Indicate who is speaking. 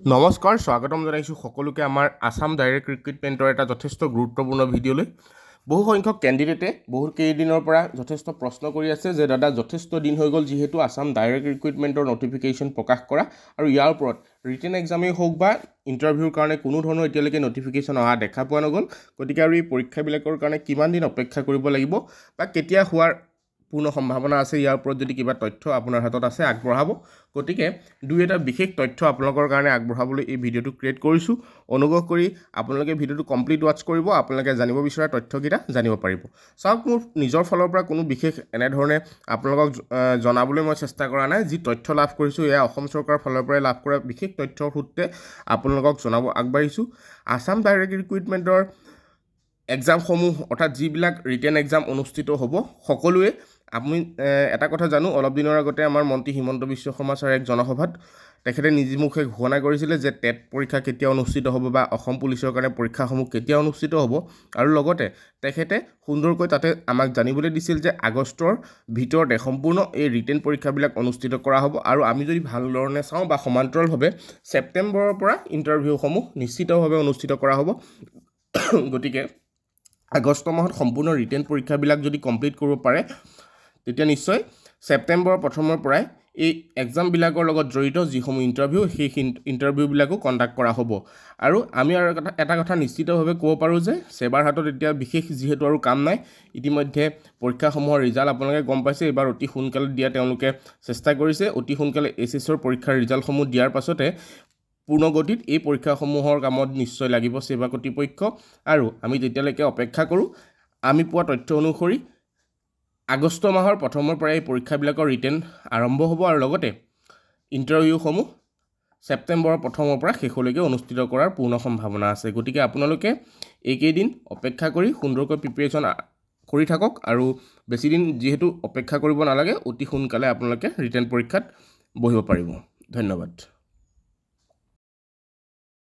Speaker 1: নমস্কাৰ স্বাগতম জনাইছোঁ সকলোকে আমাৰ আসাম ডাইৰেক্ট ৰিক্ৰুইটমেণ্টৰ এটা যথেষ্ট গুৰুত্বপূৰ্ণ ভিডিঅ'লৈ বহু সংখ্যক কেণ্ডিডেটে বহুত কেইদিনৰ পৰা যথেষ্ট প্ৰশ্ন কৰি আছে যে দাদা যথেষ্ট দিন হৈ গ'ল যিহেতু আসাম ডাইৰেক্ট ৰিক্ৰুইটমেণ্টৰ নটিফিকেশ্যন প্ৰকাশ কৰা আৰু ইয়াৰ ওপৰত ৰিটেন এক্সামেই হওক বা ইণ্টাৰভিউৰ কাৰণে কোনো ধৰণৰ এতিয়ালৈকে নটিফিকেশ্যন অহা দেখা পোৱা নগ'ল গতিকে আৰু এই পৰীক্ষাবিলাকৰ কাৰণে কিমান দিন অপেক্ষা কৰিব লাগিব বা কেতিয়া হোৱাৰ পূৰ্ণ সম্ভাৱনা আছে ইয়াৰ ওপৰত যদি কিবা তথ্য আপোনাৰ হাতত আছে আগবঢ়াব গতিকে দুই এটা বিশেষ তথ্য আপোনালোকৰ কাৰণে আগবঢ়াবলৈ এই ভিডিঅ'টো ক্ৰিয়েট কৰিছোঁ অনুগ্ৰহ কৰি আপোনালোকে ভিডিঅ'টো কমপ্লিট ৱাচ কৰিব আপোনালোকে জানিব বিচৰা তথ্যকেইটা জানিব পাৰিব চাওক মোৰ নিজৰ ফালৰ পৰা কোনো বিশেষ এনেধৰণে আপোনালোকক জনাবলৈ মই চেষ্টা কৰা নাই যি তথ্য লাভ কৰিছোঁ এয়া অসম চৰকাৰৰ ফালৰ পৰাই লাভ কৰা বিশেষ তথ্যৰ সূত্ৰে আপোনালোকক জনাব আগবাঢ়িছোঁ আসাম ডাইৰেক্ট ৰিক্ৰুইটমেণ্টৰ এক্সামসমূহ অৰ্থাৎ যিবিলাক ৰিটেন এক্সাম অনুষ্ঠিত হ'ব সকলোৱে আমি এটা কথা জানো অলপ দিনৰ আগতে আমাৰ মন্ত্ৰী হিমন্ত বিশ্ব শৰ্মা ছাৰে এক জনসভাত তেখেতে নিজমুখে ঘোষণা কৰিছিলে যে টেট পৰীক্ষা কেতিয়া অনুষ্ঠিত হ'ব বা অসম পুলিচৰ কাৰণে পৰীক্ষাসমূহ কেতিয়া অনুষ্ঠিত হ'ব আৰু লগতে তেখেতে সুন্দৰকৈ তাতে আমাক জানিবলৈ দিছিল যে আগষ্টৰ ভিতৰতে সম্পূৰ্ণ এই ৰিটেন পৰীক্ষাবিলাক অনুষ্ঠিত কৰা হ'ব আৰু আমি যদি ভালধৰণে চাওঁ বা সমান্তৰালভাৱে ছেপ্টেম্বৰৰ পৰা ইণ্টাৰভিউসমূহ নিশ্চিতভাৱে অনুষ্ঠিত কৰা হ'ব গতিকে আগষ্ট মাহত সম্পূৰ্ণ ৰিটেন পৰীক্ষাবিলাক যদি কমপ্লিট কৰিব পাৰে তেতিয়া নিশ্চয় ছেপ্টেম্বৰৰ প্ৰথমৰ পৰাই এই এক্সামবিলাকৰ লগত জড়িত যিসমূহ ইণ্টাৰভিউ সেই ইণ্টাৰভিউবিলাকো কণ্ডাক্ট কৰা হ'ব আৰু আমি আৰু এটা কথা নিশ্চিতভাৱে ক'ব পাৰোঁ যে ছেবাৰ হাতত এতিয়া বিশেষ যিহেতু আৰু কাম নাই ইতিমধ্যে পৰীক্ষাসমূহৰ ৰিজাল্ট আপোনালোকে গম পাইছে এইবাৰ অতি সোনকালে দিয়া তেওঁলোকে চেষ্টা কৰিছে অতি সোনকালে SSৰ পৰীক্ষাৰ ৰিজাল্টসমূহ দিয়াৰ পাছতে পূৰ্ণগতিত এই পৰীক্ষাসমূহৰ কামত নিশ্চয় লাগিব সেৱা কৰ্তৃপক্ষ আৰু আমি তেতিয়ালৈকে অপেক্ষা কৰোঁ আমি পোৱা তথ্য অনুসৰি আগষ্ট মাহৰ প্ৰথমৰ পৰাই এই পৰীক্ষাবিলাকৰ ৰিটেন আৰম্ভ হ'ব আৰু লগতে ইণ্টাৰভিউসমূহ ছেপ্টেম্বৰৰ প্ৰথমৰ পৰা শেষলৈকে অনুষ্ঠিত কৰাৰ পূৰ্ণ সম্ভাৱনা আছে গতিকে আপোনালোকে এইকেইদিন অপেক্ষা কৰি সুন্দৰকৈ প্ৰিপেৰেশ্যন কৰি থাকক আৰু বেছিদিন যিহেতু অপেক্ষা কৰিব নালাগে অতি সোনকালে আপোনালোকে ৰিটেন পৰীক্ষাত বহিব পাৰিব ধন্যবাদ